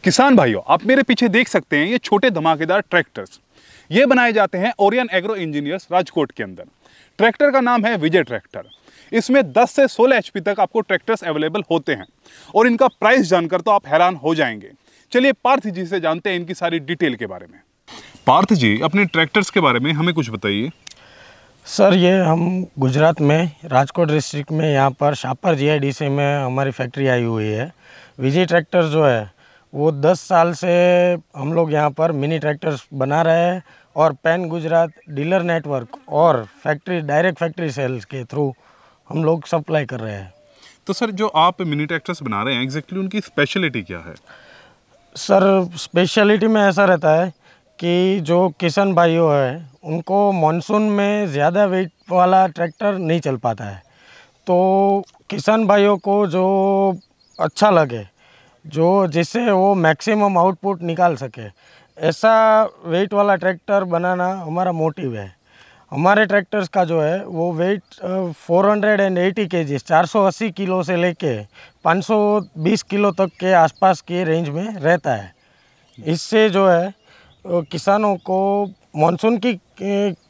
किसान भाइयों, आप मेरे पीछे देख सकते हैं ये छोटे धमाकेदार ट्रैक्टर्स। ये बनाए जाते हैं ओरियन एग्रो इंजीनियर्स राजकोट के अंदर। ट्रैक्टर का नाम है विजय ट्रैक्टर। इसमें 10 से 16 HP तक आपको ट्रैक्टर्स अवेलेबल होते हैं और इनका प्राइस जानकर तो आप हैरान हो जाएंगे। चलिए पार्थ जी से जानते हैं इनकी सारी डिटेल के बारे में। पार्थ जी, अपने ट्रैक्टर्स के बारे में हमें कुछ बताइए। सर, ये हम गुजरात में राजकोट डिस्ट्रिक्ट में यहाँ पर शापर GIDC में हमारी फैक्ट्री आई हुई है। विजय ट्रैक्टर जो है वो 10 साल से हम लोग यहाँ पर मिनी ट्रैक्टर्स बना रहे हैं और पैन गुजरात डीलर नेटवर्क और फैक्ट्री डायरेक्ट फैक्ट्री सेल्स के थ्रू हम लोग सप्लाई कर रहे हैं। तो सर, जो आप मिनी ट्रैक्टर्स बना रहे हैं एग्जैक्टली उनकी स्पेशलिटी क्या है? सर, स्पेशलिटी में ऐसा रहता है कि जो किसान भाइयों हैं उनको मानसून में ज़्यादा वेट वाला ट्रैक्टर नहीं चल पाता है, तो किसान भाइयों को जो अच्छा लगे, जो जिससे वो मैक्सिमम आउटपुट निकाल सके, ऐसा वेट वाला ट्रैक्टर बनाना हमारा मोटिव है। हमारे ट्रैक्टर्स का जो है वो वेट 480 kg 480 किलो से लेके 520 किलो तक के आसपास के रेंज में रहता है। इससे जो है किसानों को मानसून की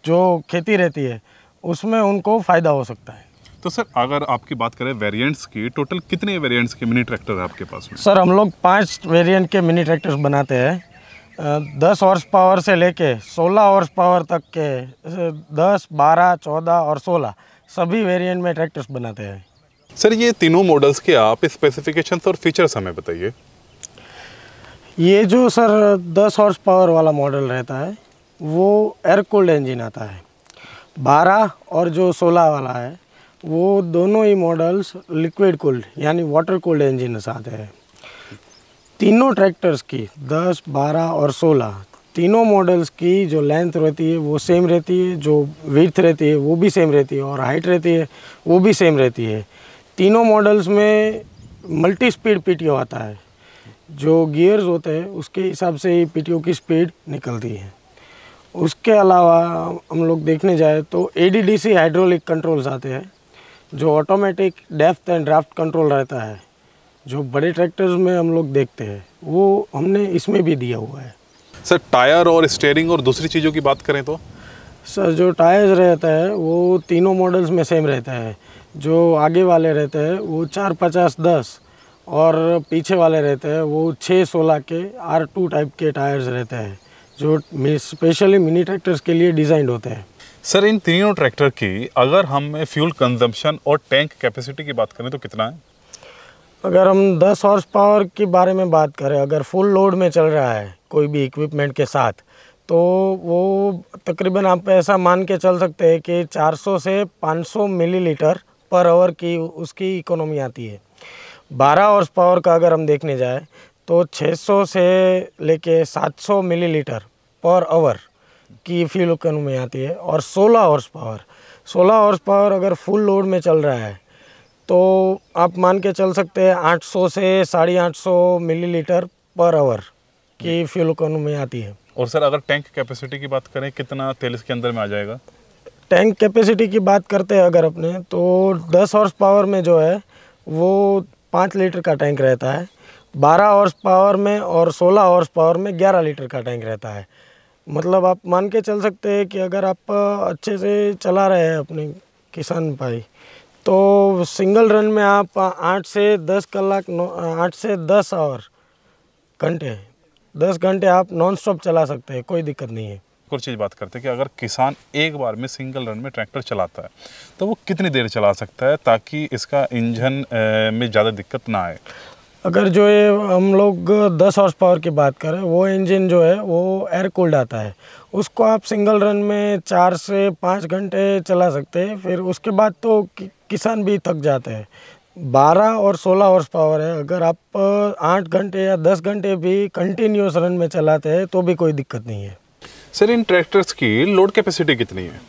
जो खेती रहती है उसमें उनको फ़ायदा हो सकता है। तो सर, अगर आपकी बात करें वेरिएंट्स की, टोटल कितने वेरिएंट्स के मिनी ट्रैक्टर है आपके पास में? सर, हम लोग 5 वेरिएंट के मिनी ट्रैक्टर्स बनाते हैं। 10 हॉर्स पावर से लेके 16 हॉर्स पावर तक के 10, 12, 14 और 16 सभी वेरिएंट में ट्रैक्टर्स बनाते हैं। सर, ये तीनों मॉडल्स के आप स्पेसिफिकेशंस और फीचर्स हमें बताइए। ये जो सर 10 हॉर्स पावर वाला मॉडल रहता है वो एयर कूल्ड इंजन आता है। 12 और जो 16 वाला है वो दोनों ही मॉडल्स लिक्विड कूल्ड यानी वाटर कूल्ड इंजन आते हैं। तीनों ट्रैक्टर्स की 10, 12 और 16 तीनों मॉडल्स की जो लेंथ रहती है वो सेम रहती है, जो विड्थ रहती है वो भी सेम रहती है और हाइट रहती है वो भी सेम रहती है। तीनों मॉडल्स में मल्टी स्पीड PTO आता है। जो गियर्स होते हैं उसके हिसाब से ही PTO की स्पीड निकलती है। उसके अलावा हम लोग देखने जाए तो ADDC हाइड्रोलिक कंट्रोल्स आते हैं, जो automatic depth and draft control रहता है, जो बड़े ट्रैक्टर्स में हम लोग देखते हैं वो हमने इसमें भी दिया हुआ है। सर, टायर और स्टीयरिंग और दूसरी चीज़ों की बात करें तो? सर, जो टायर्स रहता है वो तीनों मॉडल्स में सेम रहता है। जो आगे वाले रहते हैं वो 450-10 और पीछे वाले रहते हैं वो 616 के R2 टाइप के टायर्स रहते हैं, जो स्पेशली मिनी ट्रैक्टर्स के लिए डिज़ाइंड होते हैं। सर, इन तीनों ट्रैक्टर की अगर हम फ्यूल कंजम्पशन और टैंक कैपेसिटी की बात करें तो कितना है? अगर हम 10 हॉर्स पावर के बारे में बात करें, अगर फुल लोड में चल रहा है कोई भी इक्विपमेंट के साथ, तो वो तकरीबन आप ऐसा मान के चल सकते हैं कि 400 से 500 मिलीलीटर पर आवर की उसकी इकोनॉमी आती है। 12 हॉर्स पावर का अगर हम देखने जाए तो 600 से लेके 700 मिलीलीटर पर आवर की फ्यूल इकोनॉमी आती है। और 16 हॉर्स पावर अगर फुल लोड में चल रहा है तो आप मान के चल सकते हैं 800 से 850 मिलीलीटर पर आवर की फ्यूल इकोनॉमी आती है। और सर, अगर टैंक कैपेसिटी की बात करें, कितना तेल इसके अंदर में आ जाएगा? टैंक कैपेसिटी की बात करते हैं अगर अपने, तो 10 हॉर्स पावर में जो है वो 5 लीटर का टैंक रहता है। 12 हॉर्स पावर में और 16 हॉर्स पावर में 11 लीटर का टैंक रहता है। मतलब आप मान के चल सकते हैं कि अगर आप अच्छे से चला रहे हैं अपने किसान भाई, तो सिंगल रन में आप 8 से 10 कलाक 8 से 10 घंटे 10 घंटे आप नॉन स्टॉप चला सकते हैं, कोई दिक्कत नहीं है। और चीज़ बात करते हैं कि अगर किसान एक बार में सिंगल रन में ट्रैक्टर चलाता है तो वो कितनी देर चला सकता है ताकि इसका इंजन में ज़्यादा दिक्कत ना आए? अगर जो ये हम लोग 10 हॉर्स पावर की बात करें, वो इंजन जो है वो एयर कूल्ड आता है। उसको आप सिंगल रन में 4 से 5 घंटे चला सकते हैं, फिर उसके बाद तो किसान भी थक जाते हैं। 12 और 16 हॉर्स पावर है, अगर आप 8 घंटे या 10 घंटे भी कंटिन्यूस रन में चलाते हैं तो भी कोई दिक्कत नहीं है। सर, इन ट्रैक्टर्स की लोड कैपेसिटी कितनी है?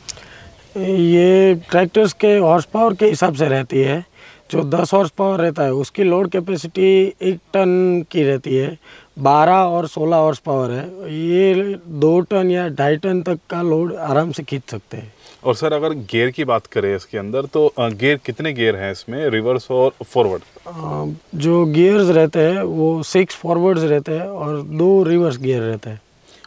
ये ट्रैक्टर्स के हॉर्स पावर के हिसाब से रहती है। जो 10 हॉर्स पावर रहता है उसकी लोड कैपेसिटी 1 टन की रहती है। 12 और 16 हॉर्स पावर है, ये 2 टन या 2.5 टन तक का लोड आराम से खींच सकते हैं। और सर अगर गियर की बात करें इसके अंदर तो गियर कितने गियर हैं इसमें, रिवर्स और फॉरवर्ड? जो गियर्स रहते हैं वो 6 फॉरवर्ड्स रहते हैं और 2 रिवर्स गियर रहते हैं।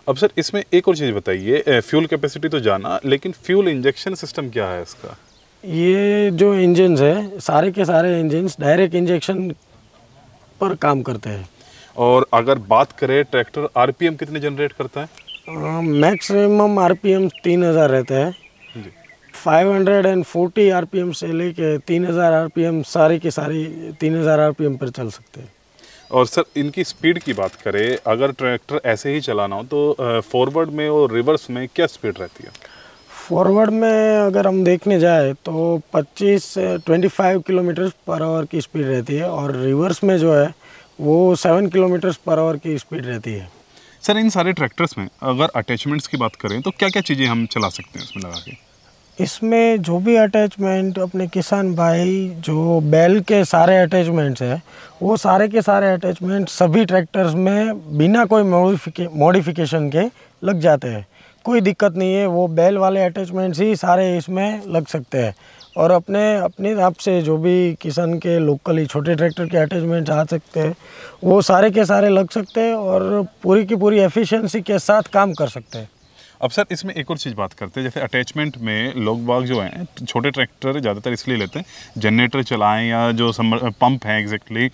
अब सर इसमें एक और चीज़ बताइए, फ्यूल कैपेसिटी तो जाना, लेकिन फ्यूल इंजेक्शन सिस्टम क्या है इसका? ये जो इंजन्स है सारे के सारे इंजन्स डायरेक्ट इंजेक्शन पर काम करते हैं। और अगर बात करें ट्रैक्टर आरपीएम कितने जनरेट करता है? मैक्सिमम आरपीएम 3000 रहता है जी। 540 आरपीएम से लेके 3000 आरपीएम सारी की सारी 3000 आरपीएम पर चल सकते हैं। और सर इनकी स्पीड की बात करें, अगर ट्रैक्टर ऐसे ही चलाना हो तो फॉरवर्ड में और रिवर्स में क्या स्पीड रहती है? फॉरवर्ड में अगर हम देखने जाए तो 25 से 25 किलोमीटर पर आवर की स्पीड रहती है और रिवर्स में जो है वो 7 किलोमीटर पर आवर की स्पीड रहती है। सर इन सारे ट्रैक्टर्स में अगर अटैचमेंट्स की बात करें तो क्या क्या चीज़ें हम चला सकते हैं इसमें लगा के? इसमें जो भी अटैचमेंट अपने किसान भाई जो बैल के सारे अटैचमेंट्स हैं वो सारे के सारे अटैचमेंट सभी ट्रैक्टर्स में बिना कोई मॉडिफिकेशन के लग जाते हैं। कोई दिक्कत नहीं है, वो बैल वाले अटैचमेंट्स ही सारे इसमें लग सकते हैं और अपने हिसाब से जो भी किसान के लोकली छोटे ट्रैक्टर के अटैचमेंट्स आ सकते हैं वो सारे के सारे लग सकते हैं और पूरी की पूरी एफिशिएंसी के साथ काम कर सकते हैं। अब सर इसमें एक और चीज़ बात करते हैं, जैसे अटैचमेंट में लोग बाग जो हैं छोटे ट्रैक्टर ज़्यादातर इसलिए लेते हैं जनरेटर चलाएं या जो पंप है एग्जैक्टली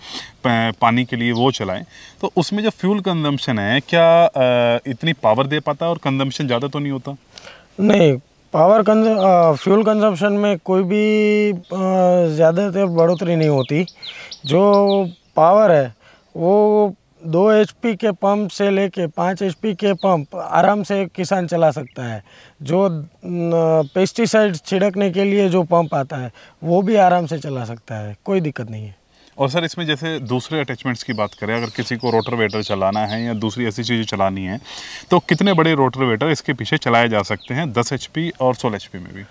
पानी के लिए वो चलाएं, तो उसमें जो फ्यूल कंजम्पशन है क्या इतनी पावर दे पाता है और कंजम्पशन ज़्यादा तो नहीं होता? नहीं, फ्यूल कंजम्पशन में कोई भी ज़्यादातर बढ़ोतरी नहीं होती। जो पावर है वो 2 HP के पंप से लेके 5 HP के पंप आराम से किसान चला सकता है। जो पेस्टिसाइड छिड़कने के लिए जो पंप आता है वो भी आराम से चला सकता है, कोई दिक्कत नहीं है। और सर इसमें जैसे दूसरे अटैचमेंट्स की बात करें, अगर किसी को रोटरवेटर चलाना है या दूसरी ऐसी चीज़ें चलानी है तो कितने बड़े रोटरवेटर इसके पीछे चलाए जा सकते हैं 10 HP और 16 HP में भी?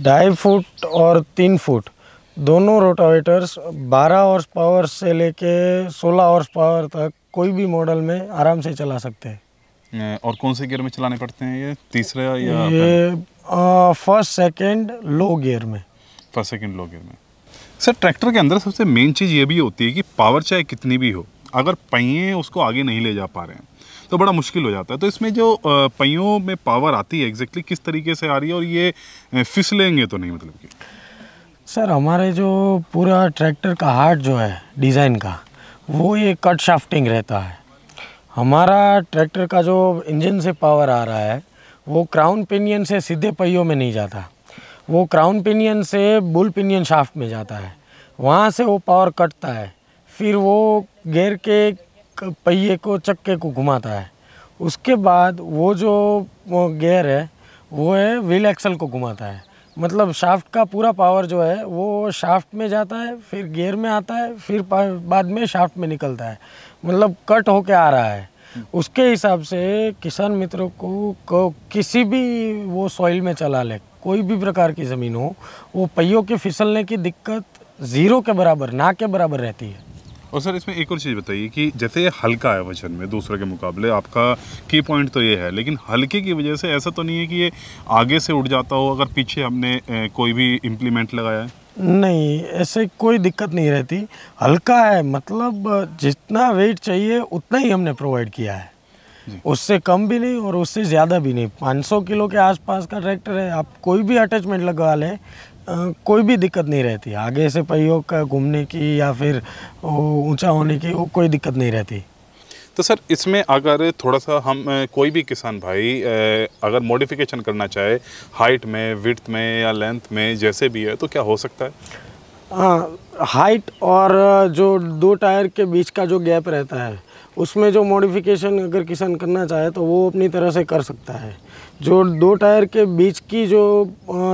2.5 फुट और 3 फुट दोनों रोटावेटर्स 12 हॉर्स पावर से लेके 16 हॉर्स पावर तक कोई भी मॉडल में आराम से चला सकते हैं। और कौन से गियर में चलाने पड़ते हैं ये, तीसरा या ये फर्स्ट सेकंड लो गियर में? फर्स्ट सेकंड लो गियर में। सर ट्रैक्टर के अंदर सबसे मेन चीज़ ये भी होती है कि पावर चाहे कितनी भी हो, अगर पहिए उसको आगे नहीं ले जा पा रहे हैं तो बड़ा मुश्किल हो जाता है। तो इसमें जो पहियों में पावर आती है एग्जैक्टली किस तरीके से आ रही है और ये फिसलेंगे तो नहीं, मतलब कि? सर हमारे जो पूरा ट्रैक्टर का हार्ट जो है डिज़ाइन का वो ये कट शाफ्टिंग रहता है। हमारा ट्रैक्टर का जो इंजन से पावर आ रहा है वो क्राउन पिनियन से सीधे पहियों में नहीं जाता, वो क्राउन पिनियन से बुल पिनियन शाफ्ट में जाता है, वहाँ से वो पावर कटता है, फिर वो गियर के पहिए को चक्के को घुमाता है। उसके बाद वो जो गियर है वो है व्हील एक्सल को घुमाता है। मतलब शाफ्ट का पूरा पावर जो है वो शाफ्ट में जाता है, फिर गियर में आता है, फिर बाद में शाफ्ट में निकलता है, मतलब कट होके आ रहा है। उसके हिसाब से किसान मित्रों को किसी भी वो सॉइल में चला ले, कोई भी प्रकार की ज़मीन हो, वो पहियों के फिसलने की दिक्कत ज़ीरो के बराबर, ना के बराबर रहती है। और सर इसमें एक और चीज़ बताइए कि जैसे ये हल्का है वजन में दूसरे के मुकाबले, आपका की पॉइंट तो ये है, लेकिन हल्के की वजह से ऐसा तो नहीं है कि ये आगे से उड़ जाता हो अगर पीछे हमने कोई भी इम्प्लीमेंट लगाया है? नहीं, ऐसे कोई दिक्कत नहीं रहती। हल्का है मतलब जितना वेट चाहिए उतना ही हमने प्रोवाइड किया है, उससे कम भी नहीं और उससे ज़्यादा भी नहीं। 500 किलो के आसपास का ट्रैक्टर है, आप कोई भी अटैचमेंट लगा लें कोई भी दिक्कत नहीं रहती। आगे से पहियों का घूमने की या फिर ऊंचा होने की वो कोई दिक्कत नहीं रहती। तो सर इसमें अगर थोड़ा सा हम कोई भी किसान भाई अगर मॉडिफिकेशन करना चाहे हाइट में, विड्थ में या लेंथ में, जैसे भी है, तो क्या हो सकता है? हाँ, हाइट और जो 2 टायर के बीच का जो गैप रहता है उसमें जो मॉडिफिकेशन अगर किसान करना चाहे तो वो अपनी तरह से कर सकता है। जो 2 टायर के बीच की जो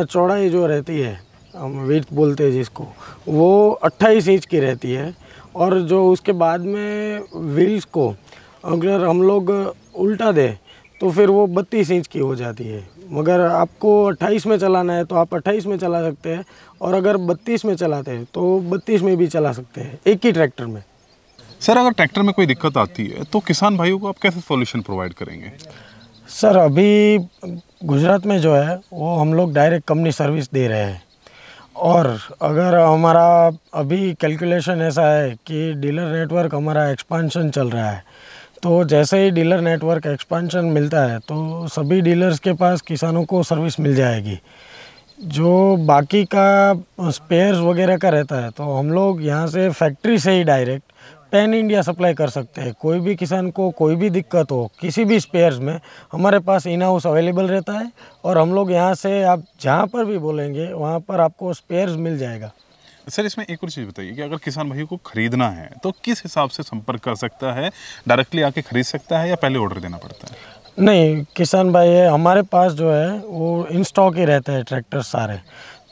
चौड़ाई जो रहती है, हम विड्थ बोलते हैं जिसको, वो 28 इंच की रहती है और जो उसके बाद में व्हील्स को अगर हम लोग उल्टा दें तो फिर वो 32 इंच की हो जाती है। मगर आपको 28 में चलाना है तो आप 28 में चला सकते हैं और अगर 32 में चलाते हैं तो 32 में भी चला सकते हैं एक ही ट्रैक्टर में। सर अगर ट्रैक्टर में कोई दिक्कत आती है तो किसान भाइयों को आप कैसे सॉल्यूशन प्रोवाइड करेंगे? सर अभी गुजरात में जो है वो हम लोग डायरेक्ट कंपनी सर्विस दे रहे हैं, और अगर हमारा अभी कैलकुलेशन ऐसा है कि डीलर नेटवर्क हमारा एक्सपांशन चल रहा है, तो जैसे ही डीलर नेटवर्क एक्सपांशन मिलता है तो सभी डीलर्स के पास किसानों को सर्विस मिल जाएगी। जो बाकी का स्पेयर्स वगैरह का रहता है तो हम लोग यहाँ से फैक्ट्री से ही डायरेक्ट पैन इंडिया सप्लाई कर सकते हैं। कोई भी किसान को कोई भी दिक्कत हो किसी भी स्पेयर्स में, हमारे पास इन हाउस अवेलेबल रहता है, और हम लोग यहाँ से आप जहाँ पर भी बोलेंगे वहाँ पर आपको स्पेयर्स मिल जाएगा। सर इसमें एक और चीज़ बताइए कि अगर किसान भाई को खरीदना है तो किस हिसाब से संपर्क कर सकता है? डायरेक्टली आके खरीद सकता है या पहले ऑर्डर देना पड़ता है? नहीं, किसान भाई है हमारे पास जो है वो इन स्टॉक ही रहते हैं ट्रैक्टर सारे,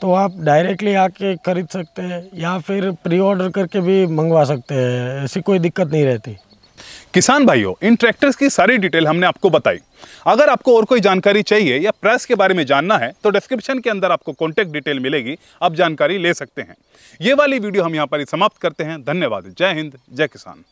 तो आप डायरेक्टली आके खरीद सकते हैं या फिर प्री ऑर्डर करके भी मंगवा सकते हैं, ऐसी कोई दिक्कत नहीं रहती। किसान भाइयों, इन ट्रैक्टर्स की सारी डिटेल हमने आपको बताई। अगर आपको और कोई जानकारी चाहिए या प्राइस के बारे में जानना है तो डिस्क्रिप्शन के अंदर आपको कॉन्टैक्ट डिटेल मिलेगी, आप जानकारी ले सकते हैं। ये वाली वीडियो हम यहाँ पर ही समाप्त करते हैं। धन्यवाद। जय हिंद, जय किसान।